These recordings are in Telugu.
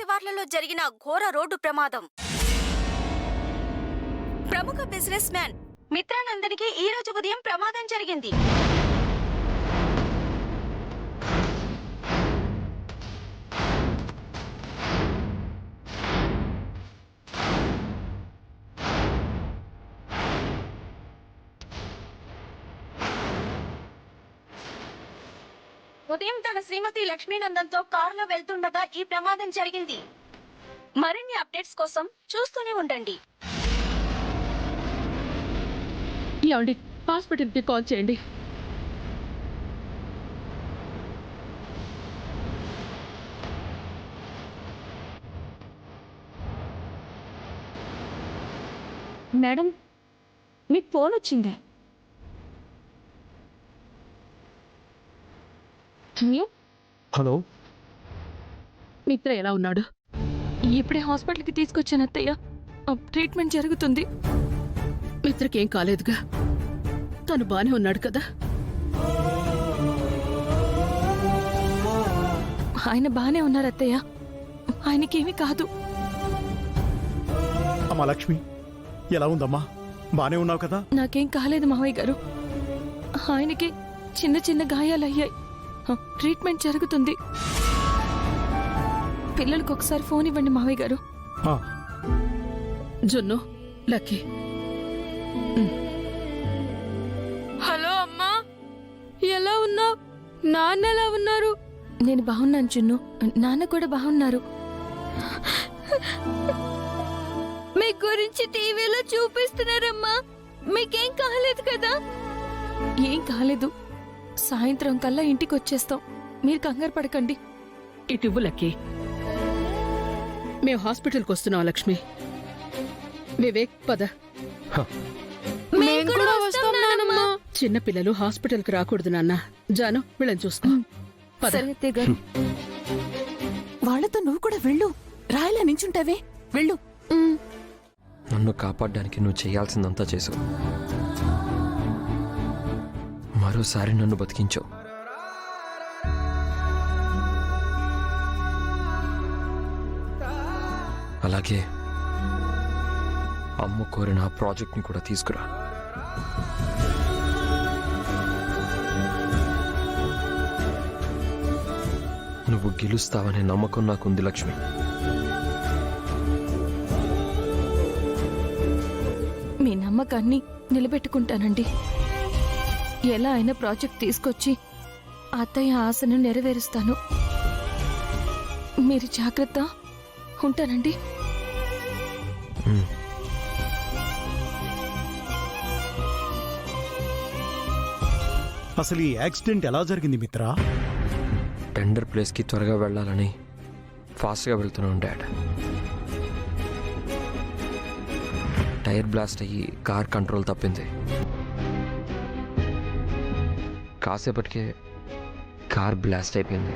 శివార్లలో జరిగిన ఘోర రోడ్డు ప్రమాదం. ప్రముఖ బిజినెస్ మ్యాన్ మిత్రానందనికి ఈ రోజు ఉదయం ప్రమాదం జరిగింది. ఉదయం తన శ్రీమతి లక్ష్మీనందన్తో కారులో వెళ్తుండగా ఈ ప్రమాదం జరిగింది. మరిన్ని అప్డేట్స్ కోసం చూస్తూనే ఉండండి. ఏమండి, హాస్పిటల్కి కాల్ చేయండి. మేడం, మీకు ఫోన్ వచ్చిందే. హలో, మిత్ర ఎలా ఉన్నాడు? ఇప్పుడే హాస్పిటల్కి తీసుకొచ్చాను అత్తయ్య. ట్రీట్మెంట్ జరుగుతుంది. మిత్రకేం కాలేదుగా? తను బానే ఉన్నాడు కదా? ఆయన బానే ఉన్నారు అత్తయ్య, ఆయనకేమీ కాదు. అమ్మా లక్ష్మి, ఎలా ఉందమ్మా? బానే ఉన్నావు కదా? నాకేం కాలేదు మావయ్య గారు. ఆయనకి చిన్న చిన్న గాయాలయ్యాయి. ట్రీట్మెంట్ జరుగుతుంది. పిల్లలకు ఒకసారి ఫోన్ ఇవ్వండి మావయ్య గారు. జున్ను, లక్కీ. హలో అమ్మా, ఎలా ఉన్నావు? నాన్న ఎలా ఉన్నారు? నేను బాగున్నాను జున్ను, నాన్న కూడా బాగున్నారు. మీ గురించి టీవీలో చూపిస్తున్నారమ్మా. మీకేం కాలేదు కదా? ఏం కాలేదు. సాయంత్రం కల్లా ఇంటికి వచ్చేస్తాం. మీరు కంగారు పడకండి. ఇటివ్వు లక్కీ. మేము హాస్పిటల్కి వస్తున్నాం లక్ష్మి. వివేక్, పద. చిన్న పిల్లలు హాస్పిటల్కి రాకూడదు నాన్న. జాను, వీళ్ళని చూసుకో. వాళ్లతో నువ్వు కూడా వెళ్ళు. రాయిలా నించుంటావే, వెళ్ళు. నన్ను కాపాడడానికి నువ్వు చేయాల్సిందంతా చేసావు. మరోసారి నన్ను బతికించావు. అలాగే అమ్మ కోరిన ఆ ప్రాజెక్ట్ని కూడా తీసుకురా. నువ్వు గెలుస్తావనే నమ్మకం నాకుంది లక్ష్మి. మీ నమ్మకాన్ని నిలబెట్టుకుంటానండి. ఎలా అయినా ప్రాజెక్ట్ తీసుకొచ్చి అత్తయ్య ఆశను నెరవేరుస్తాను. మీరు జాగ్రత్త. ఉంటానండి. అసలు ఈ యాక్సిడెంట్ ఎలా జరిగింది మిత్రా? టెండర్ ప్లేస్కి త్వరగా వెళ్ళాలని ఫాస్ట్గా వెళ్తున్నాను డాడ్. టైర్ బ్లాస్ట్ అయ్యి కార్ కంట్రోల్ తప్పింది. కాసేపటికే కార్ బ్లాస్ట్ అయిపోయింది.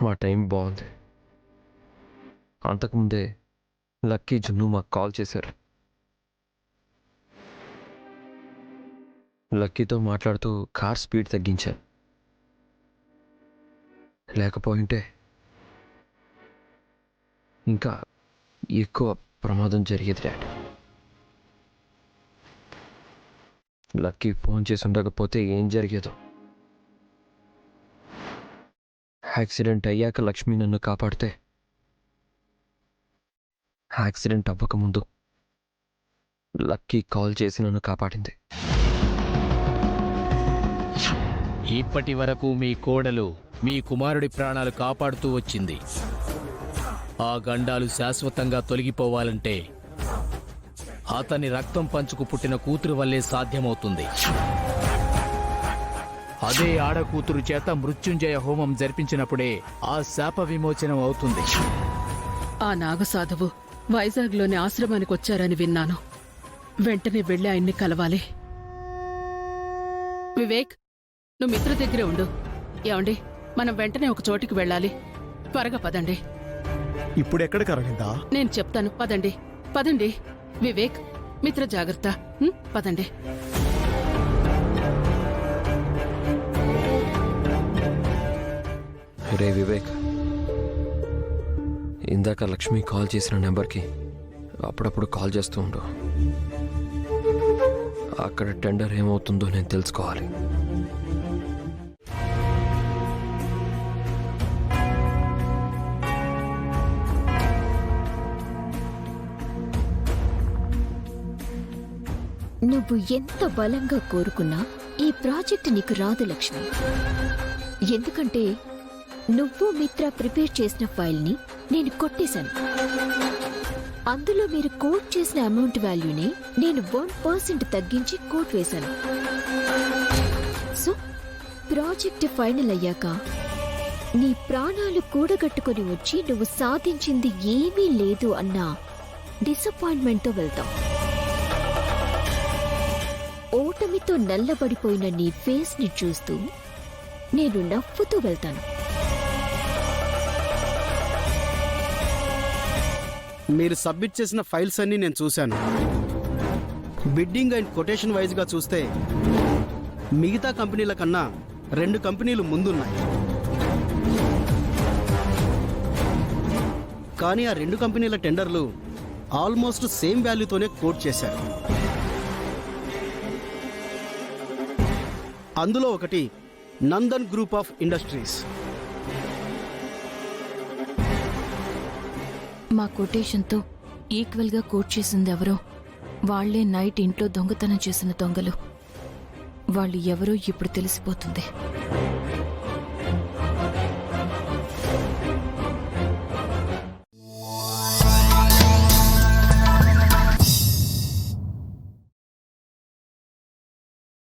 మా టైం బాగుంది. అంతకుముందే లక్కీ, జున్ను మాకు కాల్ చేశారు. లక్కీతో మాట్లాడుతూ కార్ స్పీడ్ తగ్గించాను. లేకపోయింటే ఇంకా ఎక్కువ ప్రమాదం జరిగేది డాడ్. లక్కీ ఫోన్ చేసి ఉండకపోతే ఏం జరిగేదో. యాక్సిడెంట్ అయ్యాక లక్ష్మి నన్ను కాపాడితే, యాక్సిడెంట్ అవ్వకముందు లక్కీ కాల్ చేసి నన్ను కాపాడింది. ఇప్పటి వరకు మీ కోడలు మీ కుమారుడి ప్రాణాలు కాపాడుతూ వచ్చింది. ఆ గండాలు శాశ్వతంగా తొలగిపోవాలంటే అతని రక్తం పంచుకు పుట్టిన కూతురు వల్లే సాధ్యమవుతుంది. అదే ఆడకూతురు చేత మృత్యుంజయ హోమం జరిపించినప్పుడే ఆ శాప విమోచనం అవుతుంది. ఆ నాగసాధువు వైజాగ్లోని ఆశ్రమానికి వచ్చారని విన్నాను. వెంటనే వెళ్ళి ఆయన్ని కలవాలి. వివేక్, నువ్వు మిత్ర దగ్గరే ఉండు. ఏమండి, మనం వెంటనే ఒక చోటికి వెళ్ళాలి. త్వరగా పదండి. ఇప్పుడెక్కడికి అరవిందా? నేను చెప్తాను, పదండి పదండి. వివేక్, మిత్ర జాగ్రత్త. పదండి. రే వివేక్, ఇందాక లక్ష్మి కాల్ చేసిన నెంబర్కి అప్పుడప్పుడు కాల్ చేస్తూ ఉండు. అక్కడ టెండర్ ఏమవుతుందో నేను తెలుసుకోవాలి. నువ్వు ఎంత బలంగా కోరుకున్నా ఈ ప్రాజెక్ట్ నీకు రాదు లక్ష్మి. ఎందుకంటే నువ్వు మిత్ర ప్రిపేర్ చేసిన ఫైల్ని నేను కొట్టేశాను. అందులో మీరు కోట్ చేసిన అమౌంట్ వాల్యూని నేను 1% తగ్గించి కోట్ వేశాను. సో ప్రాజెక్ట్ ఫైనల్ అయ్యాక నీ ప్రాణాలు కూడగట్టుకొని వచ్చి నువ్వు సాధించింది ఏమీ లేదు అన్న డిసప్పాయింట్మెంట్తో వెళ్తావు. ఓటమితో నల్లబడిపోయిన నీ ఫేస్ ని చూస్తూ నేను నవ్వుతూ వెళ్తాను. మీరు సబ్మిట్ చేసిన ఫైల్స్ అన్ని నేను చూశాను. బిడ్డింగ్ అండ్ కొటేషన్ వైజ్గా చూస్తే మిగతా కంపెనీల కన్నా 2 కంపెనీలు ముందున్నాయి. కానీ ఆ 2 కంపెనీల టెండర్లు ఆల్మోస్ట్ సేమ్ వాల్యూతోనే కోట్ చేశారు. అందులో ఒకటి నందన్ గ్రూప్ ఆఫ్ ఇండస్ట్రీస్. మా కొటేషన్తో ఈక్వల్గా కోట్ చేసింది ఎవరో వాళ్లే నైట్ ఇంట్లో దొంగతనం చేసిన దొంగలు. వాళ్ళు ఎవరో ఇప్పుడు తెలిసిపోతుంది.